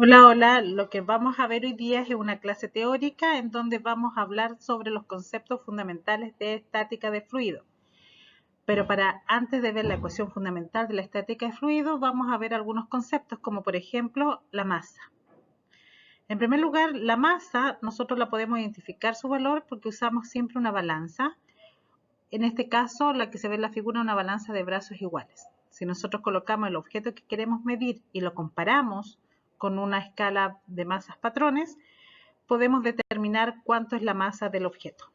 Hola, hola. Lo que vamos a ver hoy día es una clase teórica en donde vamos a hablar sobre los conceptos fundamentales de estática de fluido. Pero antes de ver la ecuación fundamental de la estática de fluido, vamos a ver algunos conceptos como por ejemplo la masa. En primer lugar, la masa nosotros la podemos identificar su valor porque usamos siempre una balanza. En este caso, la que se ve en la figura, una balanza de brazos iguales. Si nosotros colocamos el objeto que queremos medir y lo comparamos con una escala de masas patrones, podemos determinar cuánto es la masa del objeto.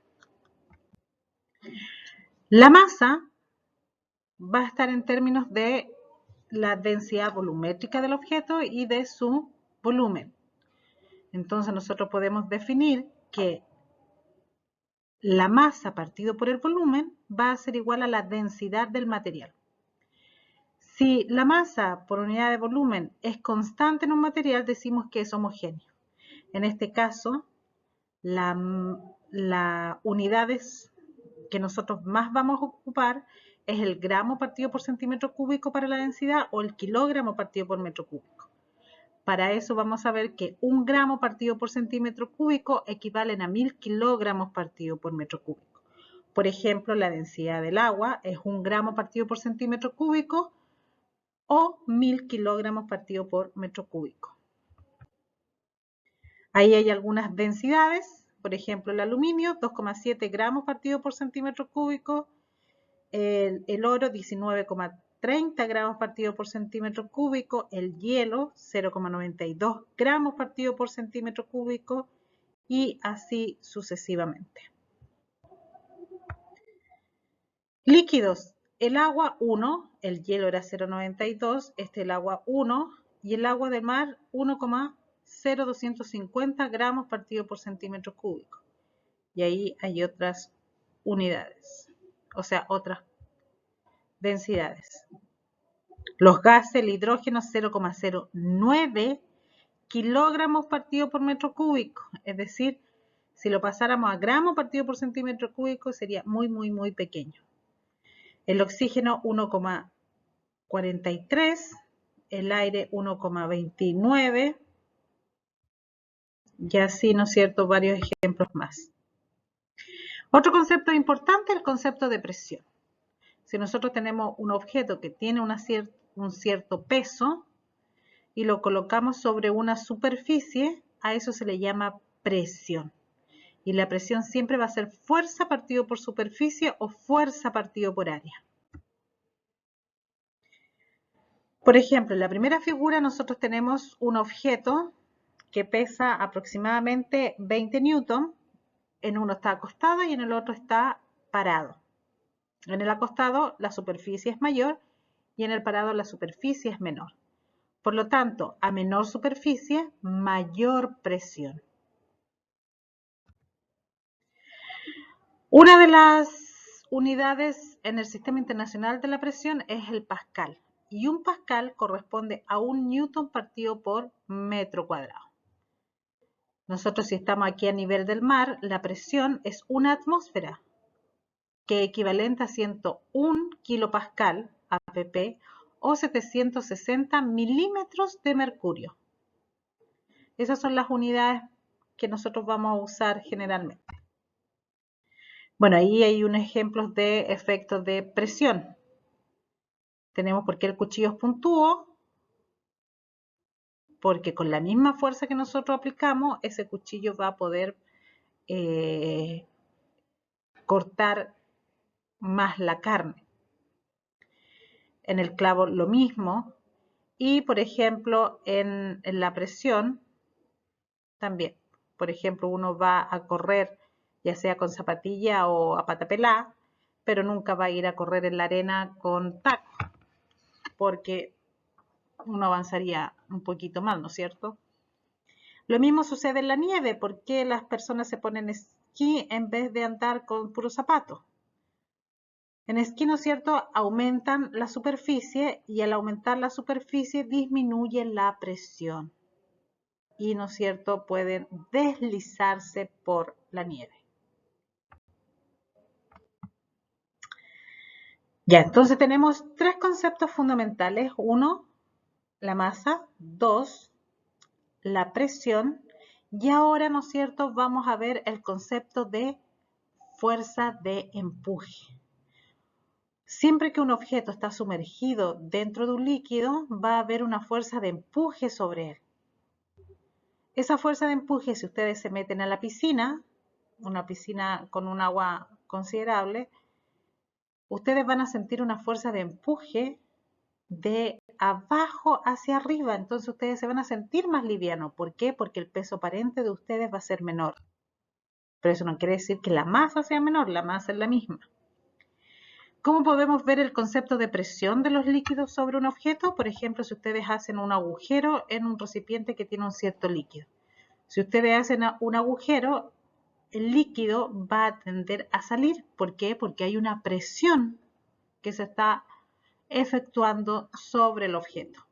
La masa va a estar en términos de la densidad volumétrica del objeto y de su volumen. Entonces nosotros podemos definir que la masa partido por el volumen va a ser igual a la densidad del material. Si la masa por unidad de volumen es constante en un material, decimos que es homogéneo. En este caso, las unidades que nosotros más vamos a ocupar es el gramo partido por centímetro cúbico para la densidad o el kilogramo partido por metro cúbico. Para eso vamos a ver que 1 gramo partido por centímetro cúbico equivalen a 1000 kilogramos partido por metro cúbico. Por ejemplo, la densidad del agua es 1 gramo partido por centímetro cúbico o 1000 kilogramos partido por metro cúbico. Ahí hay algunas densidades, por ejemplo el aluminio 2,7 gramos partido por centímetro cúbico, el oro 19,30 gramos partido por centímetro cúbico, el hielo 0,92 gramos partido por centímetro cúbico y así sucesivamente. Líquidos, el agua 1, el hielo era 0,92, el agua 1 y el agua de mar 1,0250 gramos partido por centímetro cúbico. Y ahí hay otras unidades, o sea, otras densidades. Los gases, el hidrógeno 0,09 kilogramos partido por metro cúbico, es decir, si lo pasáramos a gramos partido por centímetro cúbico sería muy pequeño. El oxígeno 1,43, el aire 1,29 y así, ¿no es cierto?, varios ejemplos más. Otro concepto importante es el concepto de presión. Si nosotros tenemos un objeto que tiene un cierto peso y lo colocamos sobre una superficie, a eso se le llama presión. Y la presión siempre va a ser fuerza partido por superficie o fuerza partido por área. Por ejemplo, en la primera figura nosotros tenemos un objeto que pesa aproximadamente 20 newton. En uno está acostado y en el otro está parado. En el acostado la superficie es mayor y en el parado la superficie es menor. Por lo tanto, a menor superficie, mayor presión. Una de las unidades en el Sistema Internacional de la Presión es el pascal. Y un pascal corresponde a 1 newton partido por metro cuadrado. Nosotros, si estamos aquí a nivel del mar, la presión es una atmósfera, que equivalente a 101 kilopascal, APP, o 760 milímetros de mercurio. Esas son las unidades que nosotros vamos a usar generalmente. Bueno, ahí hay unos ejemplos de efectos de presión. Tenemos por qué el cuchillo es puntudo, porque con la misma fuerza que nosotros aplicamos, ese cuchillo va a poder cortar más la carne. En el clavo lo mismo. Y, por ejemplo, en la presión también. Por ejemplo, uno va a correr ya sea con zapatilla o a pata pelá, pero nunca va a ir a correr en la arena con taco, porque uno avanzaría un poquito más, ¿no es cierto? Lo mismo sucede en la nieve. ¿Por qué las personas se ponen esquí en vez de andar con puros zapatos? En esquí, ¿no es cierto?, aumentan la superficie y al aumentar la superficie disminuye la presión. Y, ¿no es cierto?, pueden deslizarse por la nieve. Ya, entonces tenemos 3 conceptos fundamentales. 1, la masa. 2, la presión y ahora, ¿no es cierto?, vamos a ver el concepto de fuerza de empuje. Siempre que un objeto está sumergido dentro de un líquido, va a haber una fuerza de empuje sobre él. Esa fuerza de empuje, si ustedes se meten a la piscina, una piscina con un agua considerable, ustedes van a sentir una fuerza de empuje de abajo hacia arriba, entonces ustedes se van a sentir más livianos. ¿Por qué? Porque el peso aparente de ustedes va a ser menor. Pero eso no quiere decir que la masa sea menor, la masa es la misma. ¿Cómo podemos ver el concepto de presión de los líquidos sobre un objeto? Por ejemplo, si ustedes hacen un agujero en un recipiente que tiene un cierto líquido. Si ustedes hacen un agujero, el líquido va a tender a salir. ¿Por qué? Porque hay una presión que se está efectuando sobre el objeto.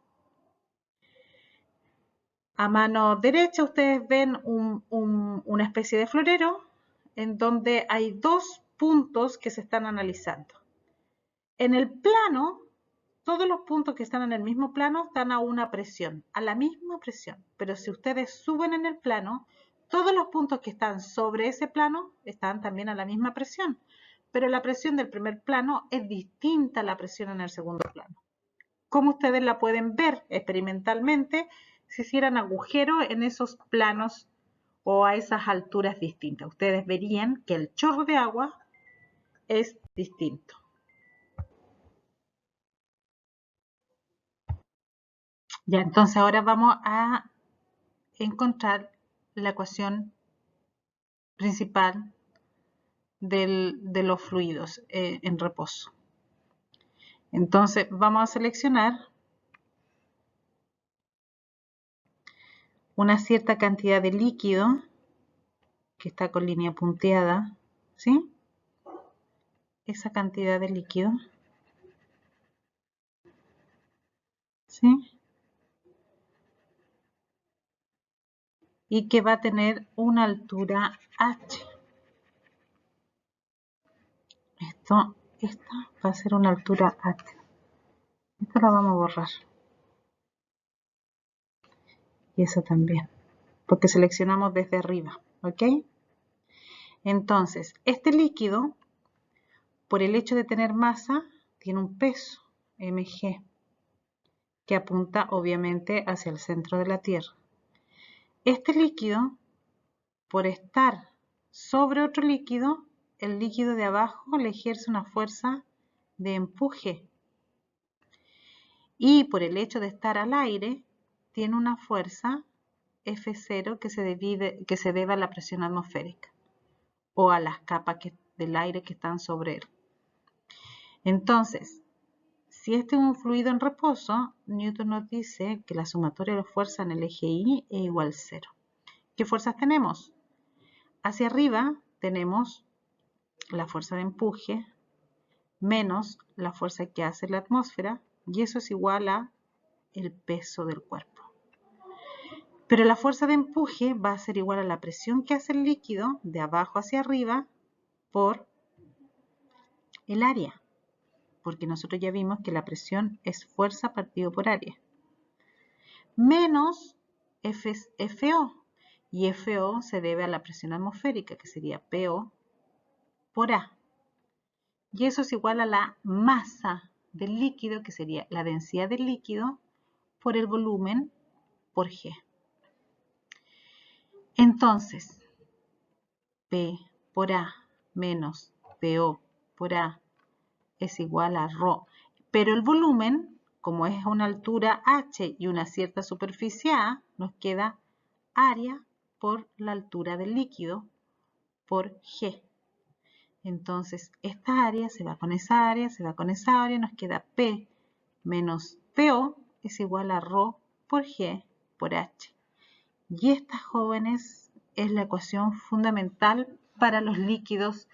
A mano derecha ustedes ven una especie de florero en donde hay dos puntos que se están analizando. En el plano, todos los puntos que están en el mismo plano están a una presión, a la misma presión. Pero si ustedes suben en el plano, todos los puntos que están sobre ese plano están también a la misma presión. Pero la presión del primer plano es distinta a la presión en el segundo plano. ¿Cómo ustedes la pueden ver experimentalmente si hicieran agujeros en esos planos o a esas alturas distintas? Ustedes verían que el chorro de agua es distinto. Ya, entonces ahora vamos a encontrar la ecuación principal de los fluidos en reposo. Entonces vamos a seleccionar una cierta cantidad de líquido que está con línea punteada, ¿sí? Esa cantidad de líquido, ¿sí? Y que va a tener una altura h. Esta va a ser una altura h. Esta la vamos a borrar. Y esa también, porque seleccionamos desde arriba, ¿ok? Entonces, este líquido, por el hecho de tener masa, tiene un peso, mg, que apunta obviamente hacia el centro de la Tierra. Este líquido, por estar sobre otro líquido, el líquido de abajo le ejerce una fuerza de empuje. Y por el hecho de estar al aire, tiene una fuerza F0 que se debe a la presión atmosférica o a las capas del aire que están sobre él. Entonces, si este es un fluido en reposo, Newton nos dice que la sumatoria de las fuerzas en el eje Y es igual a 0. ¿Qué fuerzas tenemos? Hacia arriba tenemos la fuerza de empuje menos la fuerza que hace la atmósfera, y eso es igual a el peso del cuerpo. Pero la fuerza de empuje va a ser igual a la presión que hace el líquido de abajo hacia arriba por el área, porque nosotros ya vimos que la presión es fuerza partido por área, menos FO, y FO se debe a la presión atmosférica, que sería PO por A, y eso es igual a la masa del líquido, que sería la densidad del líquido por el volumen por G. Entonces, P por A menos PO por A es igual a ρ. Pero el volumen, como es a una altura h y una cierta superficie A, nos queda área por la altura del líquido por G. Entonces, esta área se va con esa área, se va con esa área, nos queda P menos PO es igual a ρ por G por H. Y esta, jóvenes, es la ecuación fundamental para los líquidos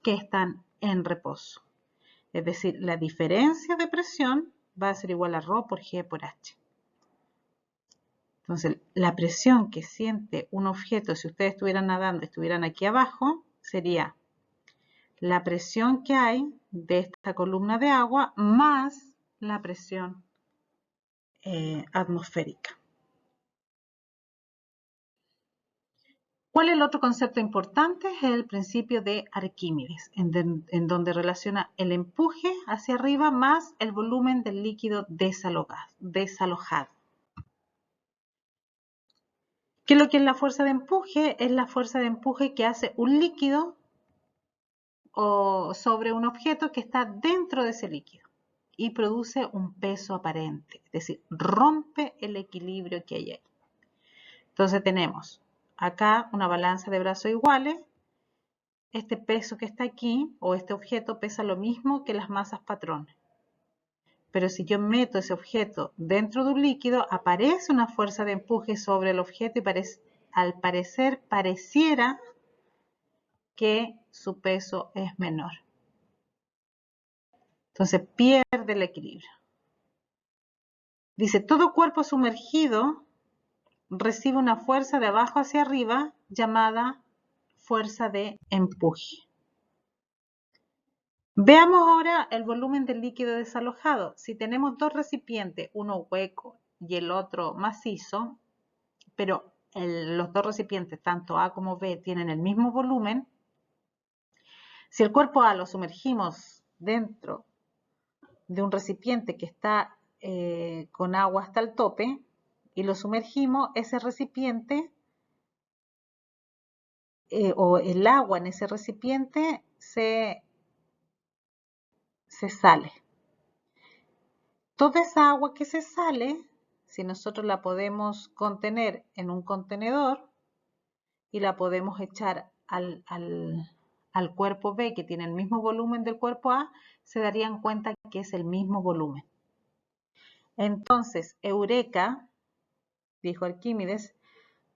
que están en reposo. Es decir, la diferencia de presión va a ser igual a ρ por G por H. Entonces, la presión que siente un objeto, si ustedes estuvieran nadando, estuvieran aquí abajo, sería la presión que hay de esta columna de agua más la presión atmosférica. ¿Cuál es el otro concepto importante? Es el principio de Arquímedes, en donde relaciona el empuje hacia arriba más el volumen del líquido desalojado. ¿Qué es lo que es la fuerza de empuje? Es la fuerza de empuje que hace un líquido o sobre un objeto que está dentro de ese líquido y produce un peso aparente, es decir, rompe el equilibrio que hay ahí. Entonces tenemos acá una balanza de brazos iguales. Este peso que está aquí o este objeto pesa lo mismo que las masas patrones. Pero si yo meto ese objeto dentro de un líquido, aparece una fuerza de empuje sobre el objeto y al parecer pareciera que su peso es menor. Entonces pierde el equilibrio. Dice, todo cuerpo sumergido recibe una fuerza de abajo hacia arriba llamada fuerza de empuje. Veamos ahora el volumen del líquido desalojado. Si tenemos dos recipientes, uno hueco y el otro macizo, pero los dos recipientes, tanto A como B, tienen el mismo volumen, si el cuerpo A lo sumergimos dentro de un recipiente que está con agua hasta el tope y lo sumergimos, ese recipiente o el agua en ese recipiente se sale. Toda esa agua que se sale, si nosotros la podemos contener en un contenedor y la podemos echar al cuerpo B, que tiene el mismo volumen del cuerpo A, se darían cuenta que es el mismo volumen. Entonces, eureka, dijo Arquímedes,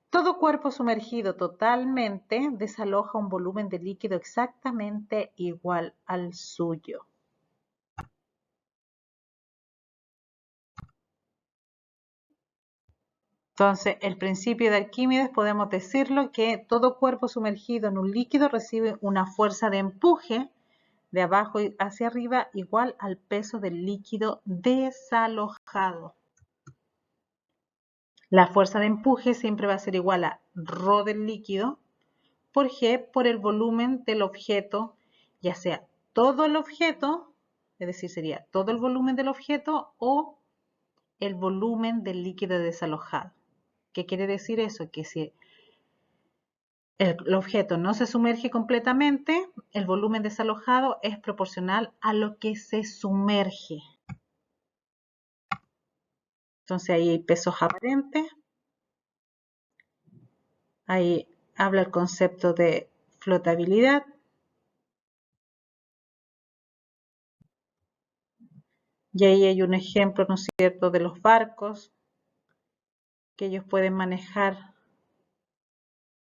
todo cuerpo sumergido totalmente desaloja un volumen de líquido exactamente igual al suyo. Entonces, el principio de Arquímedes podemos decirlo que todo cuerpo sumergido en un líquido recibe una fuerza de empuje de abajo hacia arriba igual al peso del líquido desalojado. La fuerza de empuje siempre va a ser igual a ρ del líquido por G por el volumen del objeto, ya sea todo el objeto, es decir, sería todo el volumen del objeto o el volumen del líquido desalojado. ¿Qué quiere decir eso? Que si el objeto no se sumerge completamente, el volumen desalojado es proporcional a lo que se sumerge. Entonces ahí hay pesos aparentes. Ahí habla el concepto de flotabilidad. Y ahí hay un ejemplo, ¿no es cierto?, de los barcos, que ellos pueden manejar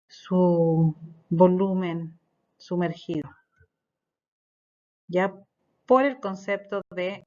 su volumen sumergido, ya por el concepto de